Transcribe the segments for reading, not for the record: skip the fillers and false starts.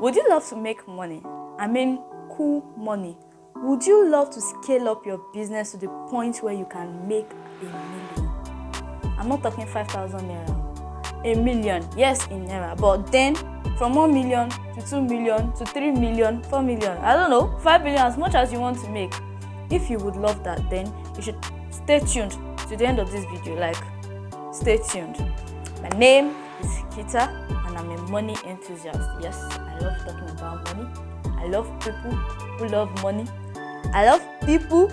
Would you love to make money? I mean, cool money. Would you love to scale up your business to the point where you can make a million? I'm not talking 5,000 naira. A million, yes, in naira. But then, from 1 million to 2 million to 3 million, 4 million, I don't know, 5 million, as much as you want to make. If you would love that, then you should stay tuned to the end of this video. Like, stay tuned. My name is Kita, and I'm a money enthusiast. Yes, I love talking about money. I love people who love money. I love people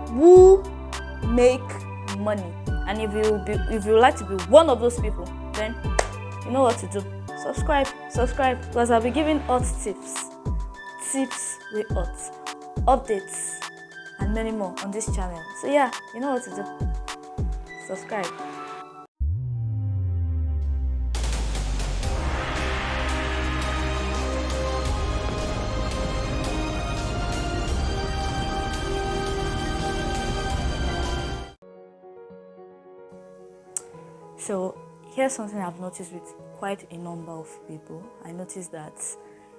who make money. And if you would like to be one of those people, then you know what to do. Subscribe, because I'll be giving hot tips with hot updates and many more on this channel. So yeah, you know what to do. Subscribe. So here's something I've noticed with quite a number of people. I noticed that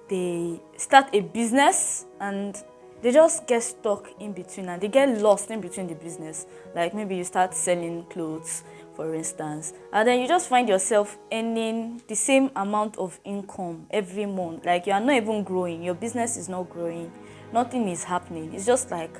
they start a business and they just get stuck in between, and they get lost in between the business. Like maybe you start selling clothes, for instance, and then you just find yourself earning the same amount of income every month. Like you are not even growing, your business is not growing, nothing is happening. It's just like,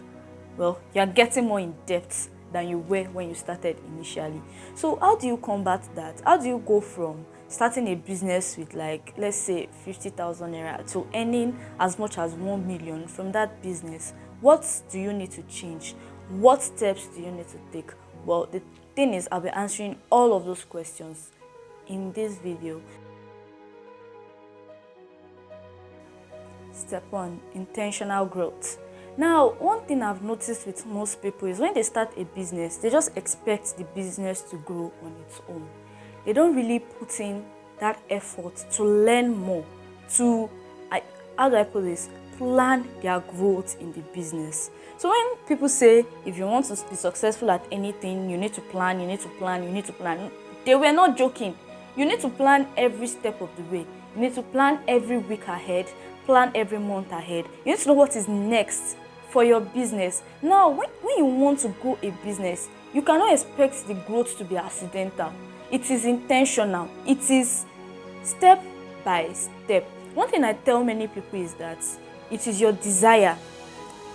well, you are getting more in debt than you were when you started initially. So how do you combat that? How do you go from starting a business with, like, let's say 50,000 naira to earning as much as 1 million from that business? What do you need to change? What steps do you need to take? Well, the thing is, I'll be answering all of those questions in this video. Step 1, intentional growth. Now, one thing I've noticed with most people is when they start a business, they just expect the business to grow on its own. They don't really put in that effort to learn more, to, how do I put this, plan their growth in the business. So when people say, if you want to be successful at anything, you need to plan, they were not joking. You need to plan every step of the way. You need to plan every week ahead, plan every month ahead. You need to know what is next for your business. Now, when you want to grow a business, you cannot expect the growth to be accidental. It is intentional. It is step by step. One thing I tell many people is that it is your desire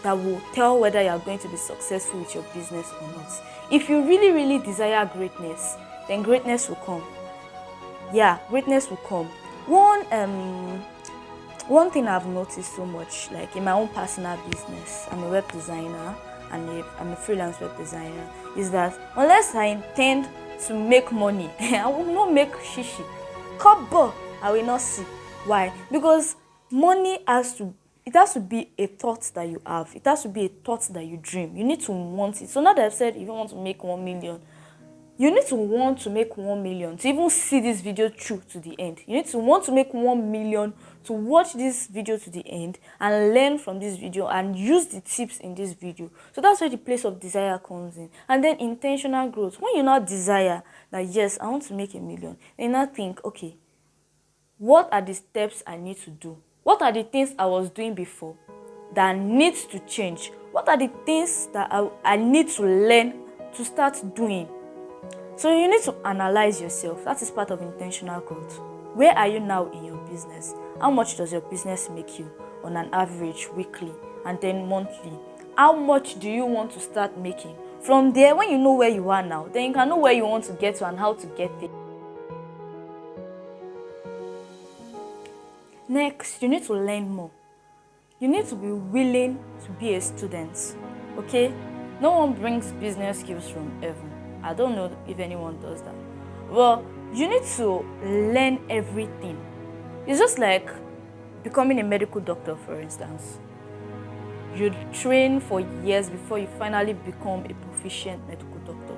that will tell whether you are going to be successful with your business or not. If you really, really desire greatness, then greatness will come. Yeah, greatness will come. One thing I've noticed so much, like in my own personal business, I'm a web designer and I'm a freelance web designer, is that unless I intend to make money, I will not make shishi. Kobo, I will not see. Why? Because money has to be a thought that you have. It has to be a thought that you dream. You need to want it. So now that I've said if you want to make 1 million, you need to want to make 1 million to even see this video through to the end. You need to want to make 1 million to watch this video to the end and learn from this video and use the tips in this video. So that's where the place of desire comes in. And then intentional growth. When you now desire that, yes, I want to make 1 million, then you now think, okay, what are the steps I need to do? What are the things I was doing before that needs to change? What are the things that I need to learn to start doing? So you need to analyze yourself. That is part of intentional growth. Where are you now in your business? How much does your business make you on an average weekly and then monthly? How much do you want to start making? From there, when you know where you are now, then you can know where you want to get to and how to get there. Next, you need to learn more. You need to be willing to be a student. Okay? No one brings business skills from heaven. I don't know if anyone does that. Well, you need to learn everything. It's just like becoming a medical doctor, for instance. You train for years before you finally become a proficient medical doctor.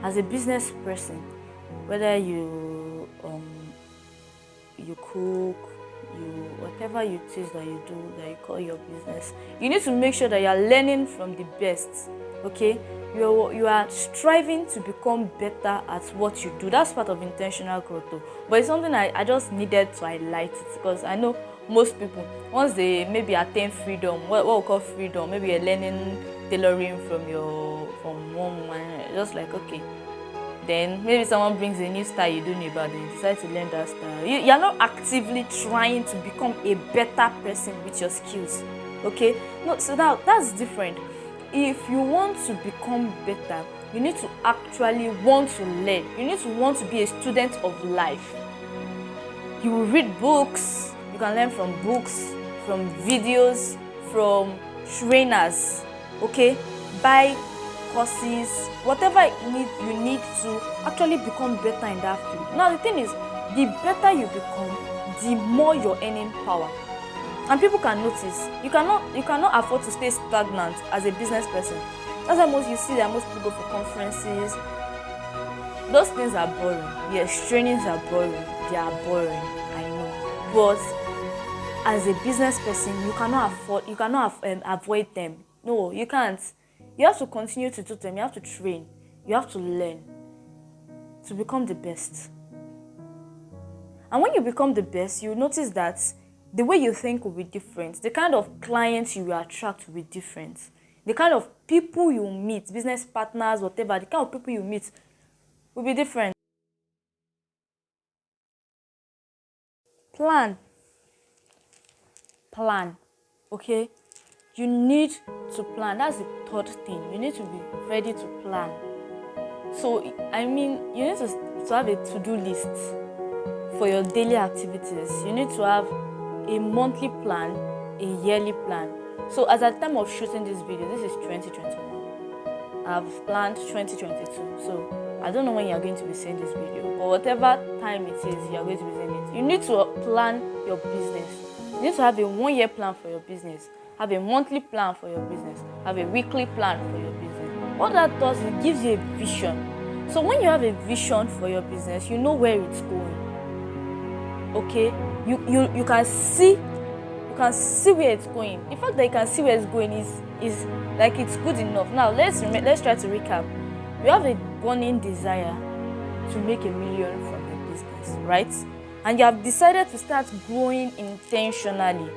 As a business person, whether you cook, whatever it is that you do, that you call your business, you need to make sure that you are learning from the best. Okay, you are striving to become better at what you do. That's part of intentional growth though. But it's something I just needed to highlight it, because I know most people, once they maybe attain freedom, what we call freedom, maybe you're learning tailoring from one woman, just like, okay, then maybe someone brings a new style you don't know about, then you decide to learn that style. You're not actively trying to become a better person with your skills. Okay, no, so now that's different. If you want to become better, you need to actually want to learn. You need to want to be a student of life. You will read books. You can learn from books, from videos, from trainers. Okay, buy courses, whatever you need to actually become better in that field. Now the thing is, the better you become, the more your earning power. And people can notice. You cannot afford to stay stagnant as a business person. That's why you see that most people go for conferences. Those things are boring. Yes, trainings are boring. They are boring, I know. But as a business person, you cannot avoid them. No, you can't. You have to continue to do them. You have to train. You have to learn to become the best. And when you become the best, you notice that the way you think will be different. The kind of clients you will attract will be different. The kind of people you meet, business partners, whatever, the kind of people you meet will be different. Plan. Okay? You need to plan. That's the third thing. You need to be ready to plan. So, you need to have a to-do list for your daily activities. You need to have a monthly plan, a yearly plan. So as at the time of shooting this video, this is 2021. I've planned 2022. So I don't know when you're going to be seeing this video, but whatever time it is you're going to be seeing it, you need to plan your business. You need to have a 1 year plan for your business, have a monthly plan for your business, have a weekly plan for your business. What that does, it gives you a vision. So when you have a vision for your business, you know where it's going. Okay, you can see where it's going. The fact that you can see where it's going is like it's good enough. Now let's try to recap. You have a burning desire to make $1 million from your business, right? And you have decided to start growing intentionally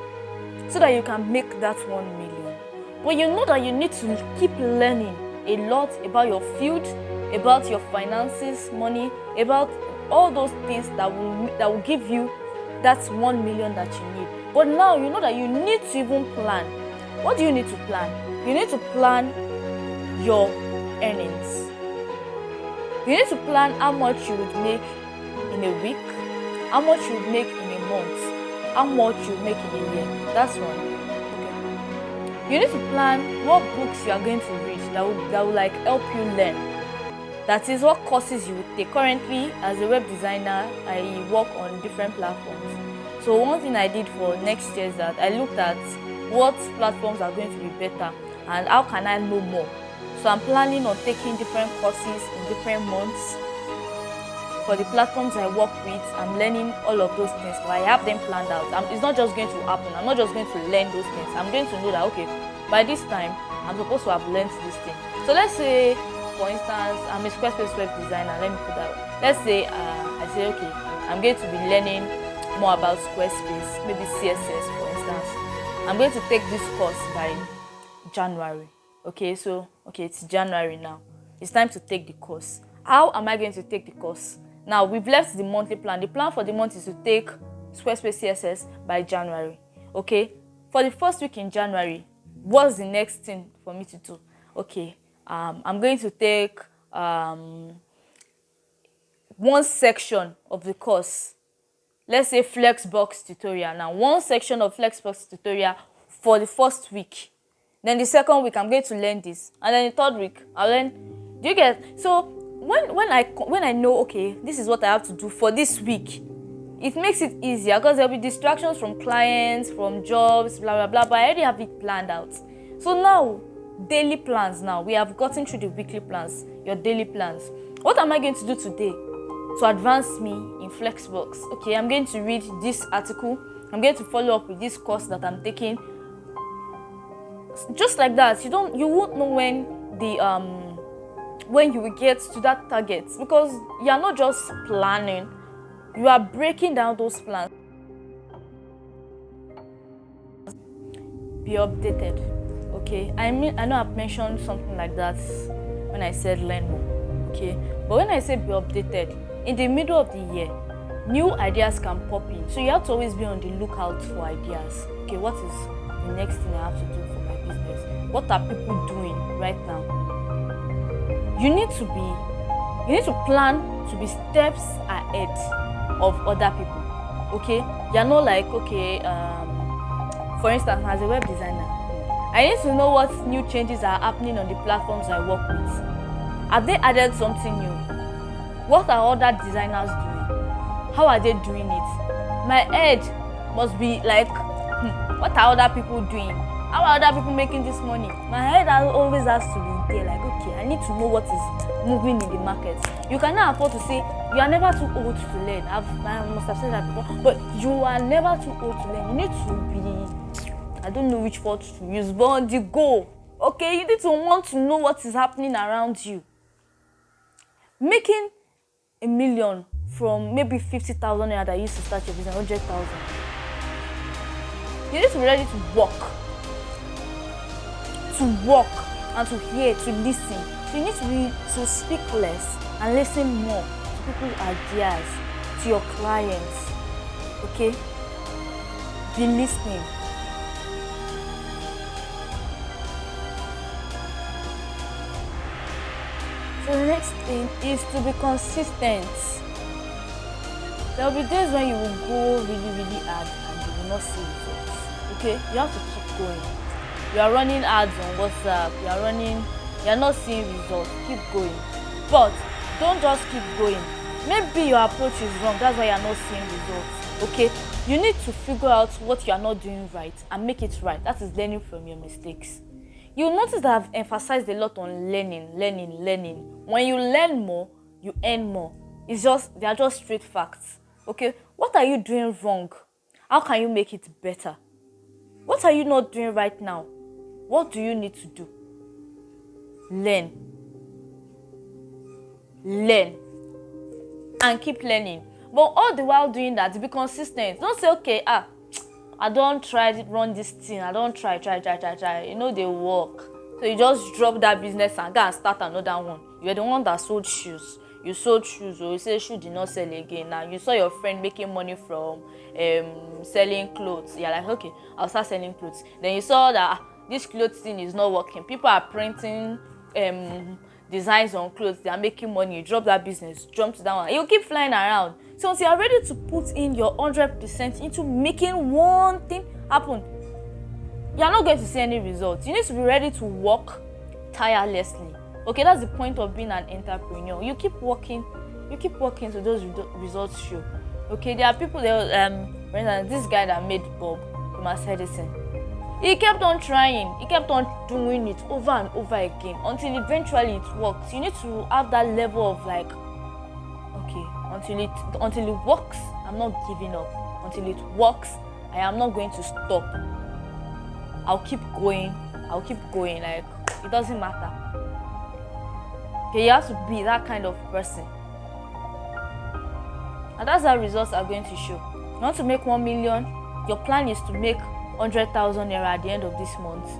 so that you can make that 1 million. But you know that you need to keep learning a lot about your field, about your finances, money, about all those things that will give you that 1 million that you need. But now you know that you need to even plan. What do you need to plan? You need to plan your earnings. You need to plan how much you would make in a week, how much you would make in a month, how much you would make in a year. That's one. Okay. You need to plan what books you are going to read that will like help you learn. That is what courses you would take. Currently, as a web designer, I work on different platforms. So one thing I did for next year is that I looked at what platforms are going to be better and how can I know more. So I'm planning on taking different courses in different months. For the platforms I work with, I'm learning all of those things. So I have them planned out. It's not just going to happen. I'm not just going to learn those things. I'm going to know that, okay, by this time, I'm supposed to have learned this thing. So let's say, for instance, I'm a Squarespace web designer. Let me put that way. Let's say I say, okay, I'm going to be learning more about Squarespace, maybe CSS, for instance. I'm going to take this course by January. Okay, it's January now. It's time to take the course. How am I going to take the course? Now, we've left the monthly plan. The plan for the month is to take Squarespace CSS by January. Okay, for the first week in January, what's the next thing for me to do? Okay. I'm going to take one section of the course. Let's say Flexbox tutorial. Now, one section of Flexbox tutorial for the first week. Then the second week, I'm going to learn this. And then the third week, I'll learn. Do you get? So when I know, okay, this is what I have to do for this week, it makes it easier because there'll be distractions from clients, from jobs, blah, blah, blah. But I already have it planned out. So now, daily plans now. We have gotten through the weekly plans, your daily plans. What am I going to do today to advance me in Flexbox? Okay, I'm going to read this article I'm going to follow up with this course that I'm taking. Just like that, you won't know when you will get to that target, because you are not just planning, you are breaking down those plans. Be updated. Okay, I know I've mentioned something like that when I said learn more. Okay, but when I say be updated, in the middle of the year, new ideas can pop in, so you have to always be on the lookout for ideas. Okay, what is the next thing I have to do for my business? What are people doing right now? You need to plan to be steps ahead of other people. Okay, you're not like, okay, for instance, as a web designer, I need to know what new changes are happening on the platforms I work with. Have they added something new? What are other designers doing? How are they doing it? My head must be like, what are other people doing? How are other people making this money? My head always has to be there, like, okay, I need to know what is moving in the market. You cannot afford to say you are never too old to learn. I must have said that before, but you are never too old to learn. You need to be, I don't know which word to use, but on the go. Okay, you need to want to know what is happening around you. Making $1 million from maybe 50,000 naira that you used to start your business, 100,000. You need to be ready to work and to hear, to listen. So you need to speak less and listen more to people's ideas, to your clients. Okay? Be listening. So the next thing is to be consistent. There will be days when you will go really, really hard and you will not see results. Okay? You have to keep going. You are running ads on WhatsApp, you are not seeing results, keep going. But don't just keep going. Maybe your approach is wrong, that's why you are not seeing results. Okay? You need to figure out what you are not doing right and make it right. That is learning from your mistakes. You'll notice that I've emphasized a lot on learning. When you learn more, you earn more. They are just straight facts. Okay? What are you doing wrong? How can you make it better? What are you not doing right now? What do you need to do? Learn. And keep learning. But all the while doing that, be consistent. Don't say, okay, I don't try to run this thing. I don't try. You know they work. So you just drop that business and go and start another one. You're the one that sold shoes. You sold shoes, or you say shoe did not sell again. Now you saw your friend making money from selling clothes. You're like, okay, I'll start selling clothes. Then you saw that this clothes thing is not working. People are printing designs on clothes. They are making money. You drop that business, jump to that one. You keep flying around. So once you are ready to put in your 100% into making one thing happen, you are not going to see any results. You need to be ready to work tirelessly. Okay, that's the point of being an entrepreneur. You keep working so those results show. Okay, there are people that, for instance, this guy that made Bob, Thomas Edison. He kept on trying. He kept on doing it over and over again until eventually it works. You need to have that level of like, okay, until it works, I'm not giving up. Until it works, I am not going to stop. I'll keep going. Like, it doesn't matter. Okay, you have to be that kind of person. And that's how results are going to show. You want to make 1 million, your plan is to make 100,000 naira at the end of this month.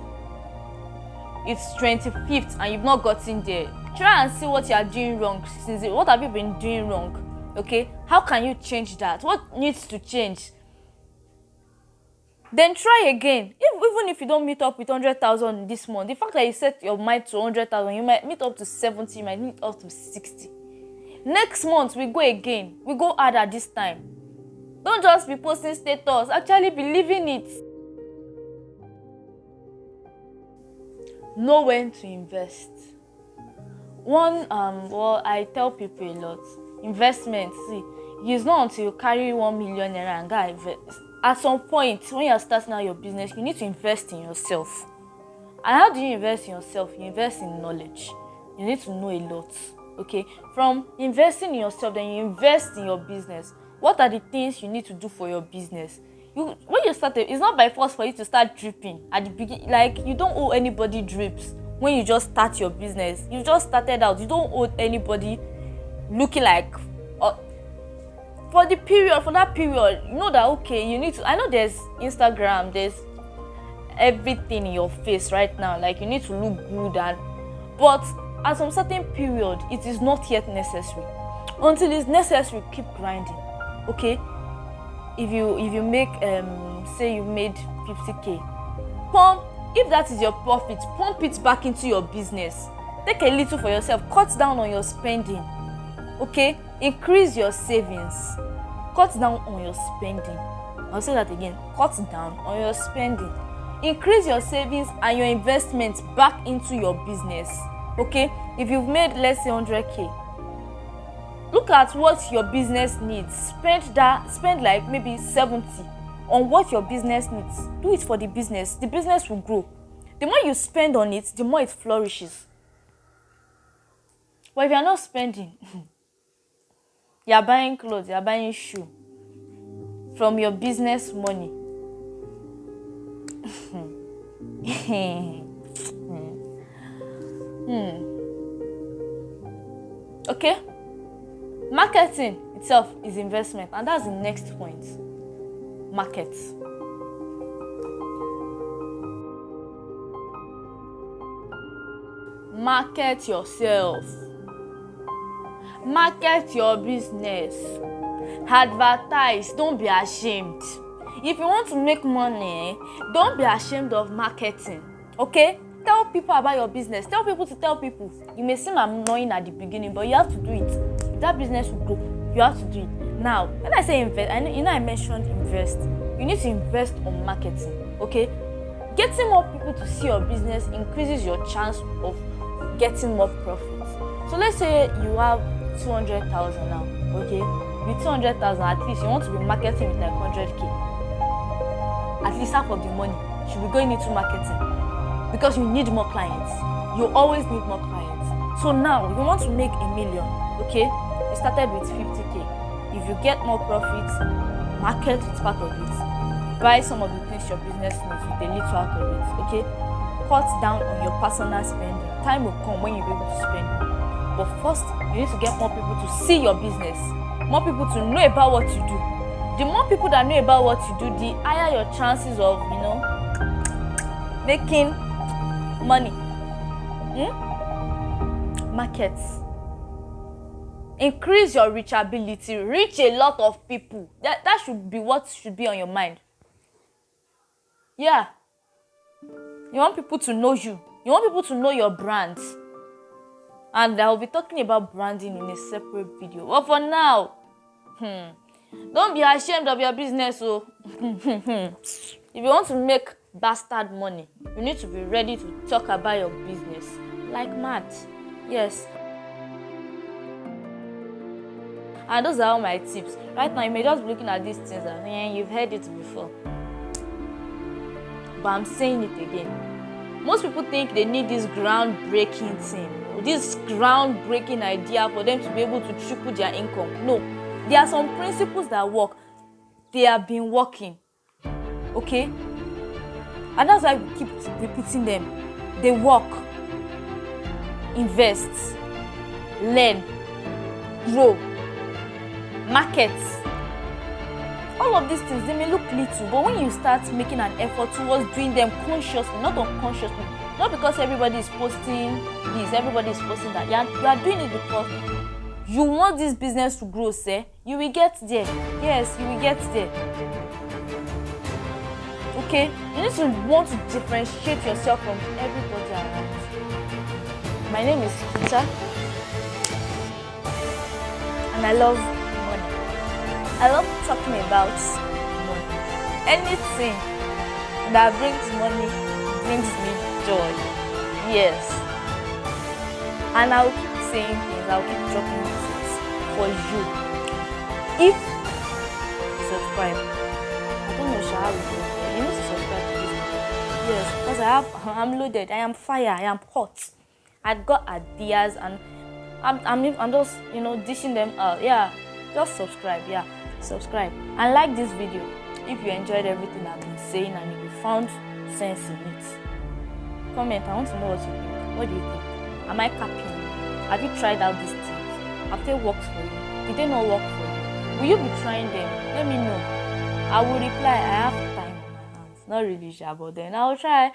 It's 25th and you've not gotten there. Try and see what you are doing wrong. What have you been doing wrong? Okay, how can you change that? What needs to change? Then try again. Even if you don't meet up with 100,000 this month, the fact that you set your mind to 100,000, you might meet up to 70, you might meet up to 60. Next month we go again. We go harder this time. Don't just be posting status. Actually believe in it. Know when to invest. I tell people a lot. Investment, see, it's not until you carry 1 million naira and go invest. At some point, when you're starting out your business, you need to invest in yourself. And how do you invest in yourself? You invest in knowledge. You need to know a lot. Okay? From investing in yourself, then you invest in your business. What are the things you need to do for your business? when you started, it's not by force for you to start dripping at the beginning. Like, you don't owe anybody drips when you just start your business. You just started out. You don't owe anybody looking like for that period, you know that, okay, you need to, I know there's Instagram, there's everything in your face right now, like, you need to look good, but at some certain period it is not yet necessary. Until it's necessary, keep grinding. Okay, if you make say you made 50k, pump, if that is your profit, pump it back into your business. Take a little for yourself, cut down on your spending. Okay, increase your savings, cut down on your spending. I'll say that again, cut down on your spending, increase your savings and your investments back into your business. Okay, if you've made, let's say, 100k, look at what your business needs, spend like maybe 70 on what your business needs. Do it for the business will grow. The more you spend on it, the more it flourishes. But if you're not spending, you're buying clothes, you're buying shoes from your business money. Okay? Marketing itself is investment, and that's the next point. Market. Market yourself. Market your business. Advertise. Don't be ashamed. If you want to make money, don't be ashamed of marketing. Okay? Tell people about your business. Tell people to tell people. You may seem annoying at the beginning, but you have to do it. If that business will grow, you have to do it. Now, when I say invest, I mentioned invest. You need to invest on marketing. Okay? Getting more people to see your business increases your chance of getting more profits. So let's say you have 200,000 now. Okay? With 200,000, at least you want to be marketing with like 100k. At least half of the money should be going into marketing, because you need more clients. You always need more clients. So now you want to make 1 million. Okay, you started with 50k. If you get more profits, market with part of it. Buy some of the things your business needs with a little out of it. Okay, cut down on your personal spending. Time will come when you'll be able to spend more. But first, you need to get more people to see your business, more people to know about what you do. The more people that know about what you do, the higher your chances of, making money. Markets. Increase your reachability. Reach a lot of people. That should be what should be on your mind. Yeah. You want people to know you. You want people to know your brand. And I will be talking about branding in a separate video. But for now, don't be ashamed of your business. So, if you want to make bastard money, you need to be ready to talk about your business like mad. Yes. And those are all my tips. Right now, you may just be looking at these things and you've heard it before. But I'm saying it again. Most people think they need this groundbreaking thing, or this groundbreaking idea for them to be able to triple their income. No. There are some principles that work. They have been working. Okay? And that's why we keep repeating them. They work. Invest. Learn. Grow. Market. All of these things, they may look little, but when you start making an effort towards doing them consciously, not unconsciously, not because everybody is posting this, everybody is posting that, you are doing it because you want this business to grow, say, you will get there. Yes, you will get there. Okay? You need to want to differentiate yourself from everybody around. My name is Kita, and I love money. I love talking about money. Anything that brings money brings me joy. Yes. And I'll keep saying things, I'll keep dropping things for you. If you subscribe, I don't know how it goes. You need to subscribe to this video. Yes, because I'm loaded, I am fire, I am hot. I've got ideas and I'm just dishing them out. Yeah, just subscribe. Yeah, subscribe and like this video. if you enjoyed everything I've been saying and if you found sense in it. Comment. I want to know what you think. What do you think? Am I capping? Have you tried out these things? Have they worked for you? Did they not work for you? Will you be trying them? Let me know. I will reply. I have time on my hands. Not really sure, but then I'll try.